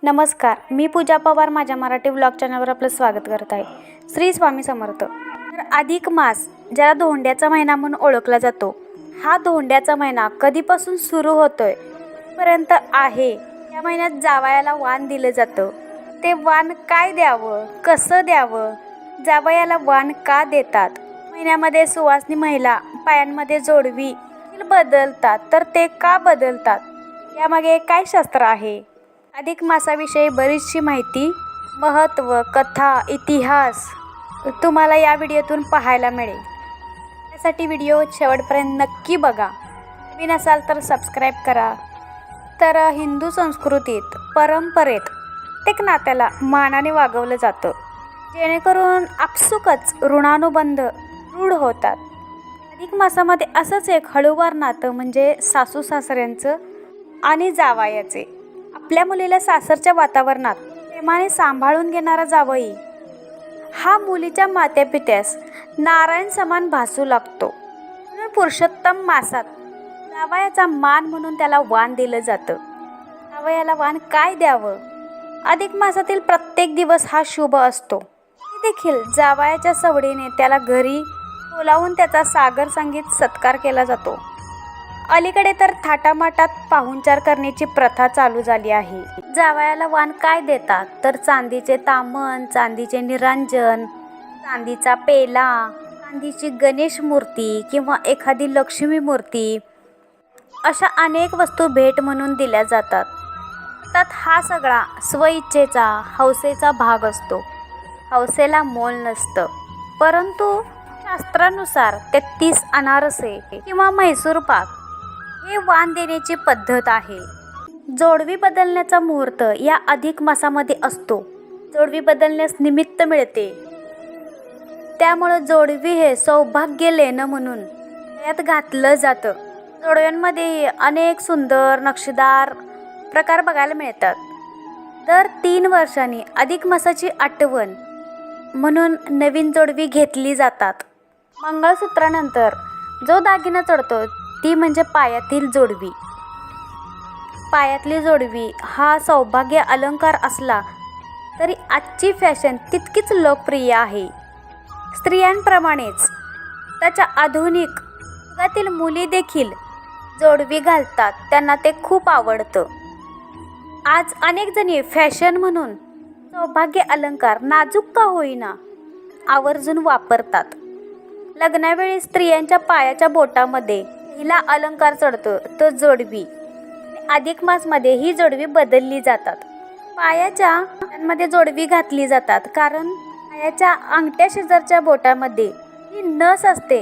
नमस्कार, मी पूजा पवार माझ्या मराठी व्लॉग चॅनलवर आपलं स्वागत करत आहे. श्री स्वामी समर्थ. तर अधिक मास ज्याला धोंड्याचा महिना म्हणून ओळखला जातो, हा धोंड्याचा महिना कधीपासून सुरू होतोय पर्यंत आहे. या महिन्यात जावयाला वाण दिलं जातं. ते वाण काय द्यावं, कसं द्यावं, जावयाला वाण का देतात, महिन्यामध्ये सुवासिनी महिला पायांमध्ये जोडवी बदलतात, तर ते का बदलतात, यामागे काय शास्त्र आहे. अधिक मासाविषयी बरीचशी माहिती, महत्त्व, कथा, इतिहास तुम्हाला या व्हिडिओतून पाहायला मिळेल. त्यासाठी व्हिडिओ शेवटपर्यंत नक्की बघा. नवीन असाल तर सबस्क्राईब करा. तर हिंदू संस्कृतीत परंपरेत प्रत्येक नात्याला मानाने वागवलं जातं, जेणेकरून आपसुकच ऋणानुबंध दृढ होतात. अधिक मासामध्ये असंच एक हळूवार नातं म्हणजे सासू सासऱ्यांचं आणि जावयाचे. आपल्या मुलीला सासरच्या वातावरणात प्रेमाने सांभाळून घेणारा जावई हा मुलीच्या मातेपित्यास नारायण समान भासू लागतो. म्हणून पुरुषोत्तम मासात जावयाचा मान म्हणून त्याला वाण दिलं जातं. जावयाला वाण काय द्यावं. अधिक मासातील प्रत्येक दिवस हा शुभ असतो. देखील जावयाच्या सवडीने त्याला घरी बोलावून त्याचा सागर संगीत सत्कार केला जातो. अलीकडे तर थाटामाटात पाहुणचार करण्याची प्रथा चालू झाली आहे. जावयाला वाण काय देतात तर चांदीचे तामण, चांदीचे निरांजन, चांदीचा पेला, चांदीची गणेश मूर्ती किंवा एखादी लक्ष्मी मूर्ती, अशा अनेक वस्तू भेट म्हणून दिल्या जातात. त्यात हा सगळा स्वइच्छेचा, हौसेचा भाग असतो. हौसेला मोल नसतं, परंतु शास्त्रानुसार 33 अनारसे किंवा म्हैसूर पाक हे वाण देण्याची पद्धत आहे. जोडवी बदलण्याचा मुहूर्त या अधिक मासामध्ये असतो. जोडवी बदलण्यास निमित्त मिळते, त्यामुळं जोडवी हे सौभाग्य लेणं म्हणून यात घातलं जातं. जोडव्यांमध्ये अनेक सुंदर नक्षीदार प्रकार बघायला मिळतात. दर 3 वर्षांनी अधिक मासाची आठवण म्हणून नवीन जोडवी घेतली जातात. मंगळसूत्रानंतर जो दागिना चढतो ती म्हणजे पायातील जोडवी. पायातली जोडवी हा सौभाग्य अलंकार असला तरी आजची फॅशन तितकीच लोकप्रिय आहे. स्त्रियांप्रमाणेच त्याच्या आधुनिक युगातील मुली देखील जोडवी घालतात. त्यांना ते खूप आवडतं. आज अनेक जणी फॅशन म्हणून सौभाग्य अलंकार नाजूक का होईना आवर्जून वापरतात. लग्नावेळी स्त्रियांच्या पायाच्या बोटामध्ये पहिला अलंकार चढतो तो जोडवी. अधिक मासमध्ये ही जोडवी बदलली जातात. पायाच्या जोडवी घातली जातात, कारण पायाच्या अंगठ्या शेजारच्या बोटामध्ये ही नस असते.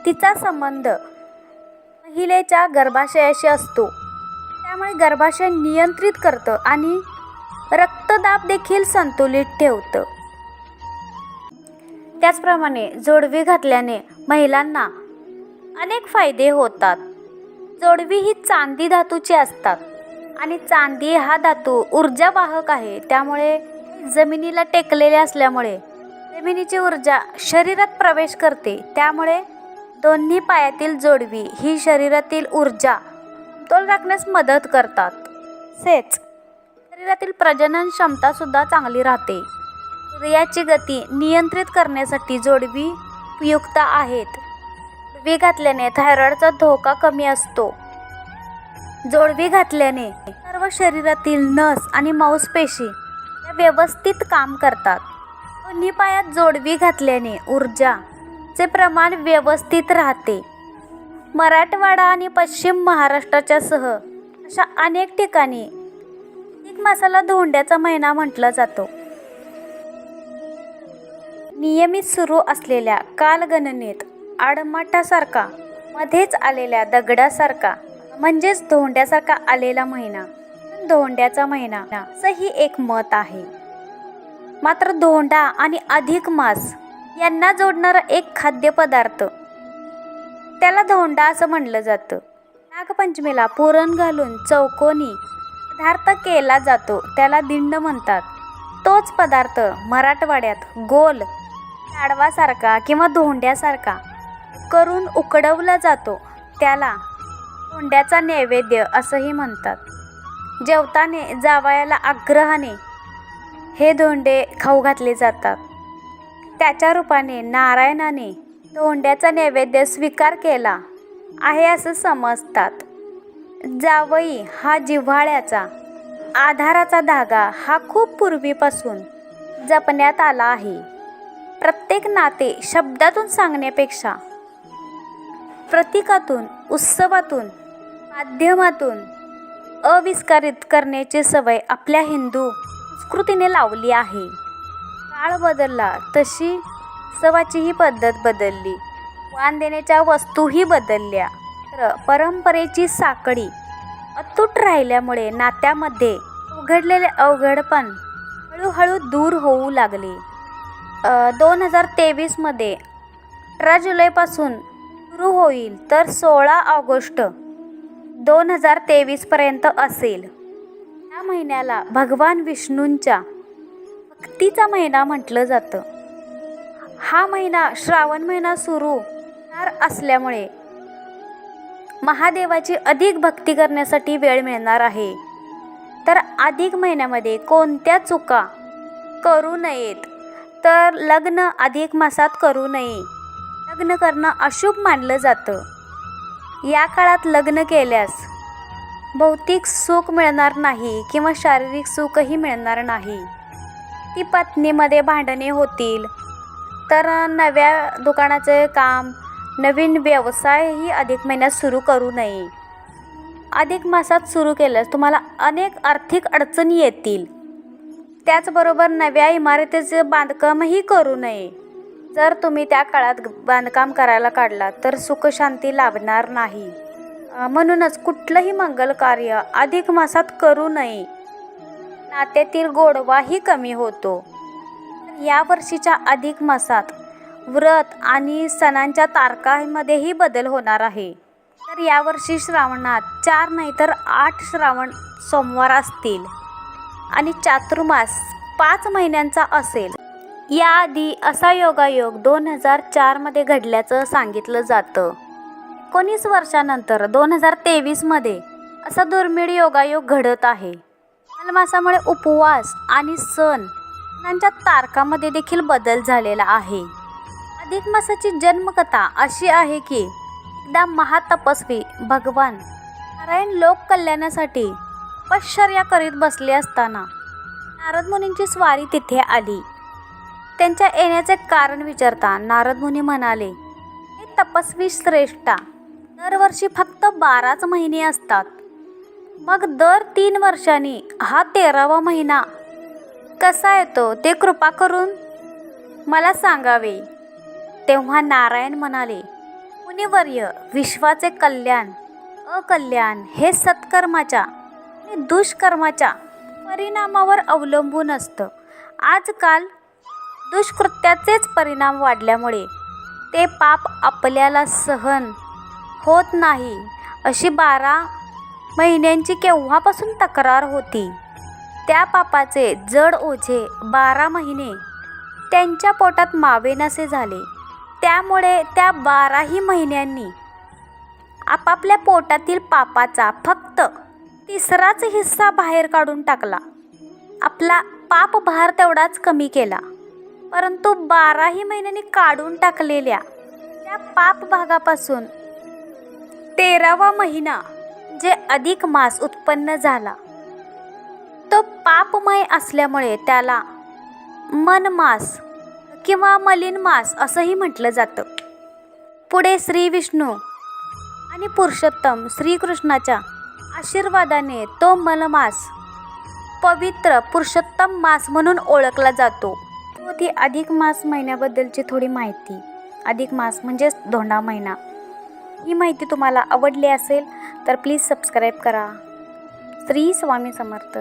तिचा संबंध महिलेच्या गर्भाशयाशी असतो. त्यामुळे गर्भाशय नियंत्रित करतं आणि रक्तदाब देखील संतुलित ठेवतं. त्याचप्रमाणे जोडवी घातल्याने महिलांना अनेक फायदे होतात. जोडवी ही चांदी धातूची असतात आणि चांदी हा धातू ऊर्जावाहक आहे. त्यामुळे जमिनीला टेकलेले असल्यामुळे जमिनीची ऊर्जा शरीरात प्रवेश करते. त्यामुळे दोन्ही पायातील जोडवी ही शरीरातील ऊर्जा समतोल राखण्यास मदत करतात. तसेच शरीरातील प्रजनन क्षमता सुद्धा चांगली राहते. हृदयाची गती नियंत्रित करण्यासाठी जोडवी उपयुक्त आहेत. जोडवी घातल्याने थायरॉइडचा धोका कमी असतो. जोडवी घातल्याने सर्व शरीरातील नस आणि मांसपेशी या व्यवस्थित काम करतात. दोन्ही पायात जोडवी घातल्याने ऊर्जाचे प्रमाण व्यवस्थित राहते. मराठवाडा आणि पश्चिम महाराष्ट्राच्या सह अशा अनेक ठिकाणी अधिक मासाला धोंड्याचा महिना म्हटला जातो. नियमित सुरू असलेल्या कालगणनेत आडमाठासारखा मध्येच आलेल्या दगडासारखा म्हणजेच धोंड्यासारखा आलेला महिना धोंड्याचा महिना असंही एक मत आहे. मात्र धोंडा आणि अधिक मास यांना जोडणारा एक खाद्यपदार्थ त्याला धोंडा असं म्हणलं जातं. नागपंचमीला पुरण घालून चौकोनी पदार्थ केला जातो, त्याला दिंड म्हणतात. तोच पदार्थ मराठवाड्यात गोल लाडवासारखा किंवा धोंड्यासारखा करून उकडवला जातो, त्याला धोंड्याचा नैवेद्य असंही म्हणतात. जेवताने जावयाला आग्रहाने हे धोंडे खाऊ घातले जातात. त्याच्या रूपाने नारायणाने धोंड्याचा नैवेद्य स्वीकार केला आहे असं समजतात. जावई हा जिव्हाळ्याचा आधाराचा धागा हा खूप पूर्वीपासून जपण्यात आला आहे. प्रत्येक नाते शब्दातून सांगण्यापेक्षा प्रतीकातून, उत्सवातून, माध्यमातून अविष्कारित करण्याची सवय आपल्या हिंदू संस्कृतीने लावली आहे. काळ बदलला तशी उत्सवाचीही पद्धत बदलली, वाण देण्याच्या वस्तूही बदलल्या. तर परंपरेची साखळी अतूट राहिल्यामुळे नात्यामध्ये उघडलेले अवघडपण हळूहळू दूर होऊ लागले. 2023 मध्ये 18 जुलैपासून सुरू होईल तर 16 ऑगस्ट 2023 पर्यंत असेल. या महिन्याला भगवान विष्णूंच्या भक्तीचा महिना म्हटलं जातं. हा महिना श्रावण महिना सुरू होणार असल्यामुळे महादेवाची अधिक भक्ती करण्यासाठी वेळ मिळणार आहे. तर अधिक महिन्यामध्ये कोणत्या चुका करू नयेत, तर लग्न अधिक मासात करू नये. लग्न करणं अशुभ मानलं जातं. या काळात लग्न केल्यास भौतिक सुख मिळणार नाही किंवा शारीरिक सुखही मिळणार नाही. ती पत्नीमध्ये भांडणे होतील. तर नव्या दुकानाचे काम, नवीन व्यवसायही अधिक महिन्यात सुरू करू नये. अधिक मासात सुरू केल्यास तुम्हाला अनेक आर्थिक अडचणी येतील. त्याचबरोबर नव्या इमारतीचे बांधकामही करू नये. जर तुम्ही त्या काळात बांधकाम करायला काढला तर सुखशांती लाभणार नाही. म्हणूनच कुठलंही मंगल कार्य अधिक मासात करू नये. नात्यातील गोडवाही कमी होतो. या वर्षीच्या अधिक मासात व्रत आणि सणांच्या तारखांमध्येही बदल होणार आहे. तर यावर्षी श्रावणात 4 नाही तर 8 श्रावण सोमवार असतील आणि चातुर्मास 5 महिन्यांचा असेल. याआधी असा योगायोग 2004 मध्ये घडल्याचं सांगितलं जातं. 19 वर्षानंतर 2023 मध्ये असा दुर्मिळ योगायोग घडत आहे. मासामुळे उपवास आणि सणांच्या तारखांमध्ये देखील बदल झालेला आहे. अधिक मासाची जन्मकथा अशी आहे की एकदा महातपस्वी भगवान नारायण लोक कल्याणासाठी तपश्चर्या करीत बसले असताना नारद मुनींची स्वारी तिथे आली. त्यांच्या येण्याचे कारण विचारता नारद मुनी म्हणाले, हे तपस्वी श्रेष्ठा, दरवर्षी फक्त 12च महिने असतात. मग दर 3 वर्षांनी हा 13वा महिना कसा येतो ते कृपा करून मला सांगावे. तेव्हा नारायण म्हणाले, मुनिवर्य, विश्वाचे कल्याण अकल्याण हे सत्कर्माच्या आणि दुष्कर्माच्या परिणामावर अवलंबून असतं. आजकाल दुष्कृत्याचेच परिणाम वाढल्यामुळे ते पाप आपल्याला सहन होत नाही अशी 12 महिन्यांची केव्हापासून तक्रार होती. त्या पापाचे जड ओझे 12 महिने त्यांच्या पोटात मावेनासे झाले. त्यामुळे त्या 12ही महिन्यांनी आपापल्या पोटातील पापाचा फक्त 3राच हिस्सा बाहेर काढून टाकला. आपला पापभार तेवढाच कमी केला. परंतु 12ही महिन्यांनी काढून टाकलेल्या त्या पाप भागापासून 13वा महिना जे अधिक मास उत्पन्न झाला तो पापमय असल्यामुळे त्याला मनमास किंवा मलिन मास असंही म्हटलं जातं. पुढे श्री विष्णू आणि पुरुषोत्तम श्रीकृष्णाच्या आशीर्वादाने तो मलमास पवित्र पुरुषोत्तम मास म्हणून ओळखला जातो. ती अधिक मास महिन्याबद्दलची थोडी माहिती. अधिक मास म्हणजेच धोंडा महिना. ही माहिती तुम्हाला आवडली असेल तर प्लीज सबस्क्राईब करा. श्री स्वामी समर्थ.